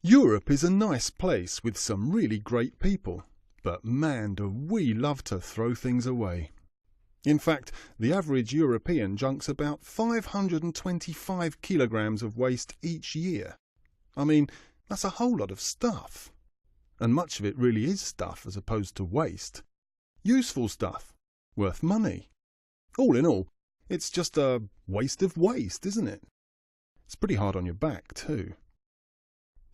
Europe is a nice place with some really great people, but man, do we love to throw things away. In fact, the average European junks about 525 kilograms of waste each year. I mean, that's a whole lot of stuff. And much of it really is stuff as opposed to waste. Useful stuff, worth money. All in all, it's just a waste of waste, isn't it? It's pretty hard on your back too.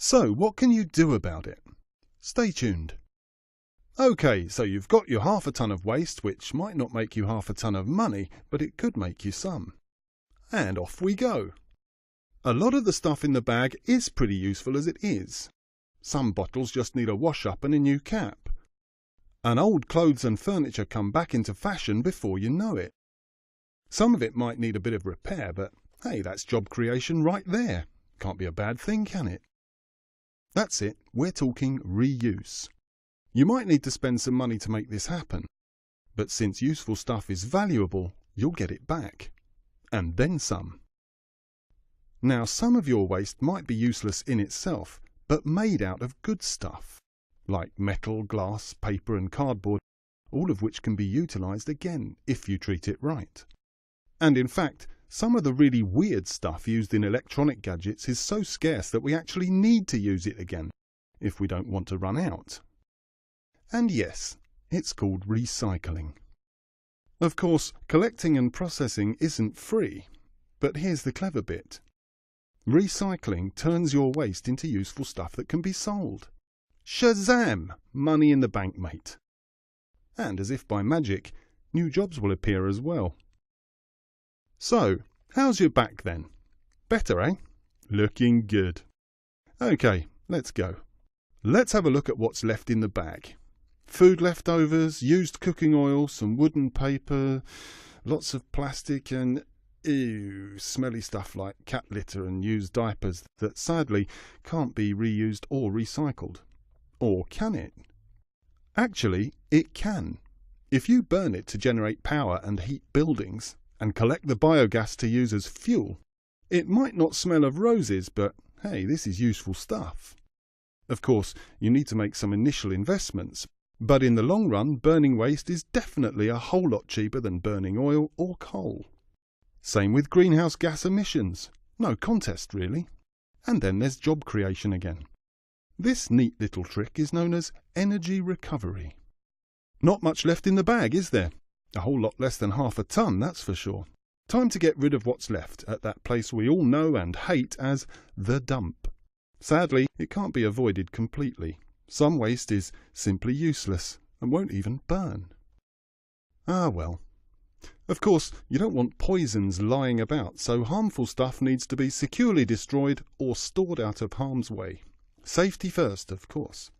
So, what can you do about it? Stay tuned. OK, so you've got your half a ton of waste, which might not make you half a ton of money, but it could make you some. And off we go. A lot of the stuff in the bag is pretty useful as it is. Some bottles just need a wash-up and a new cap. And old clothes and furniture come back into fashion before you know it. Some of it might need a bit of repair, but hey, that's job creation right there. Can't be a bad thing, can it? That's it, we're talking reuse. You might need to spend some money to make this happen, but since useful stuff is valuable, you'll get it back. And then some. Now, some of your waste might be useless in itself, but made out of good stuff, like metal, glass, paper and cardboard, all of which can be utilised again if you treat it right. And in fact, some of the really weird stuff used in electronic gadgets is so scarce that we actually need to use it again, if we don't want to run out. And yes, it's called recycling. Of course, collecting and processing isn't free, but here's the clever bit. Recycling turns your waste into useful stuff that can be sold. Shazam! Money in the bank, mate. And as if by magic, new jobs will appear as well. So, how's your back then? Better, eh? Looking good. OK, let's go. Let's have a look at what's left in the bag. Food leftovers, used cooking oil, some wooden paper, lots of plastic and smelly stuff like cat litter and used diapers that sadly can't be reused or recycled. Or can it? Actually, it can. If you burn it to generate power and heat buildings, and collect the biogas to use as fuel, it might not smell of roses, but hey, this is useful stuff. Of course, you need to make some initial investments, but in the long run, burning waste is definitely a whole lot cheaper than burning oil or coal. Same with greenhouse gas emissions. No contest, really. And then there's job creation again. This neat little trick is known as energy recovery. Not much left in the bag, is there? A whole lot less than half a ton, that's for sure. Time to get rid of what's left at that place we all know and hate as the dump. Sadly, it can't be avoided completely. Some waste is simply useless and won't even burn. Ah well. Of course, you don't want poisons lying about, so harmful stuff needs to be securely destroyed or stored out of harm's way. Safety first, of course.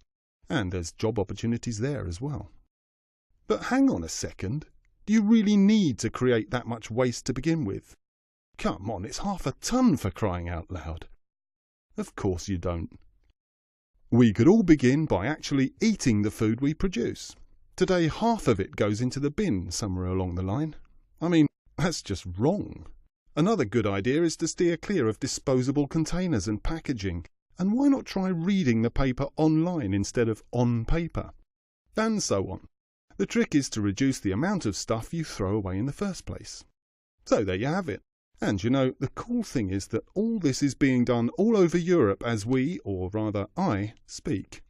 And there's job opportunities there as well. But hang on a second. Do you really need to create that much waste to begin with? Come on, it's half a ton for crying out loud. Of course you don't. We could all begin by actually eating the food we produce. Today half of it goes into the bin somewhere along the line. I mean, that's just wrong. Another good idea is to steer clear of disposable containers and packaging. And why not try reading the paper online instead of on paper? And so on. The trick is to reduce the amount of stuff you throw away in the first place. So there you have it. And you know, the cool thing is that all this is being done all over Europe as we, or rather I, speak.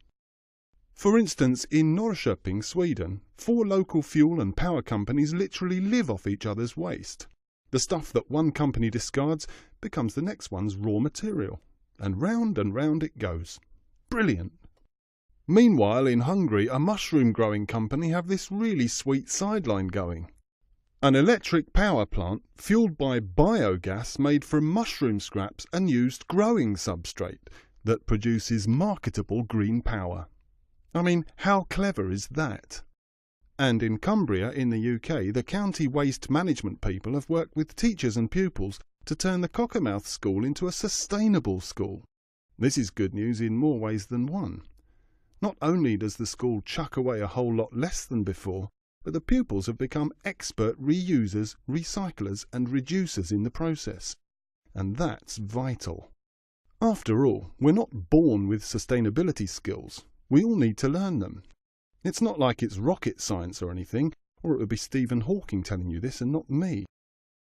For instance, in Norrköping, Sweden, 4 local fuel and power companies literally live off each other's waste. The stuff that one company discards becomes the next one's raw material. And round it goes. Brilliant. Meanwhile, in Hungary, a mushroom growing company have this really sweet sideline going. An electric power plant fueled by biogas made from mushroom scraps and used growing substrate that produces marketable green power. I mean, how clever is that? And in Cumbria in the UK, the county waste management people have worked with teachers and pupils to turn the Cockermouth School into a sustainable school. This is good news in more ways than one. Not only does the school chuck away a whole lot less than before, but the pupils have become expert reusers, recyclers and reducers in the process. And that's vital. After all, we're not born with sustainability skills. We all need to learn them. It's not like it's rocket science or anything, or it would be Stephen Hawking telling you this and not me.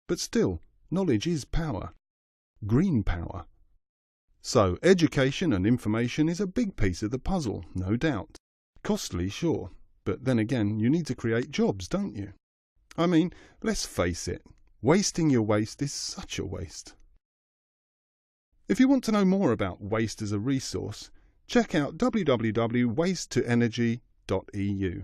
But still, knowledge is power. Green power. So, education and information is a big piece of the puzzle, no doubt. Costly, sure, but then again, you need to create jobs, don't you? I mean, let's face it, wasting your waste is such a waste. If you want to know more about waste as a resource, check out www.wastetoenergy.eu.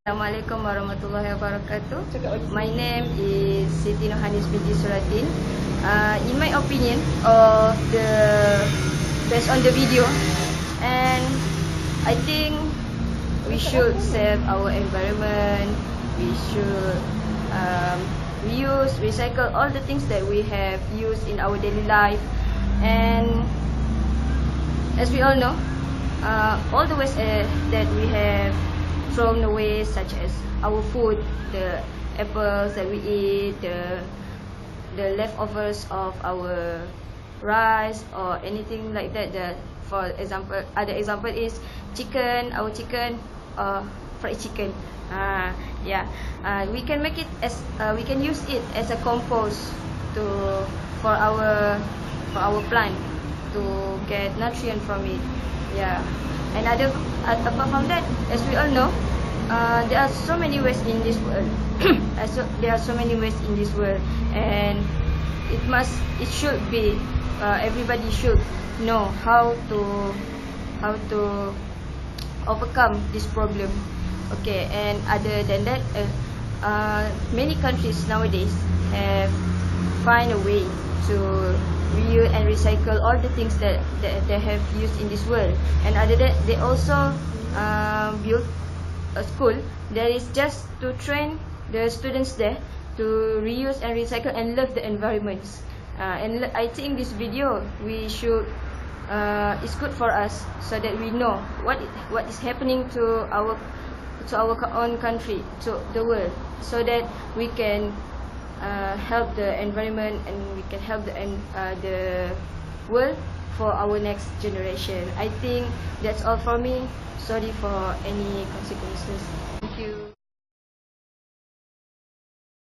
Assalamualaikum warahmatullahi wabarakatuh. My name is Siti Nohanis binti Suratin. In my opinion, based on the video, and I think we should save our environment. We should reuse, recycle all the things that we have used in our daily life. And as we all know, all the waste that we have thrown away, such as our food, the apples that we eat, the leftovers of our rice or anything like that. For example, other example is chicken, our chicken, fried chicken. We can make it as we can use it as a compost for our plant to get nutrient from it. Yeah. And apart from that, as we all know, there are so many waste in this world. There are so many waste in this world, and it should be everybody should know how to overcome this problem. Okay, and other than that, many countries nowadays have find a way to reuse and recycle all the things that they have used in this world. And other than that, they also built a school that is just to train the students there to reuse and recycle and love the environments. And I think this video is good for us, so that we know what is happening to our own country, to the world, so that we can help the environment and we can help the world for our next generation. I think that's all for me. Sorry for any consequences.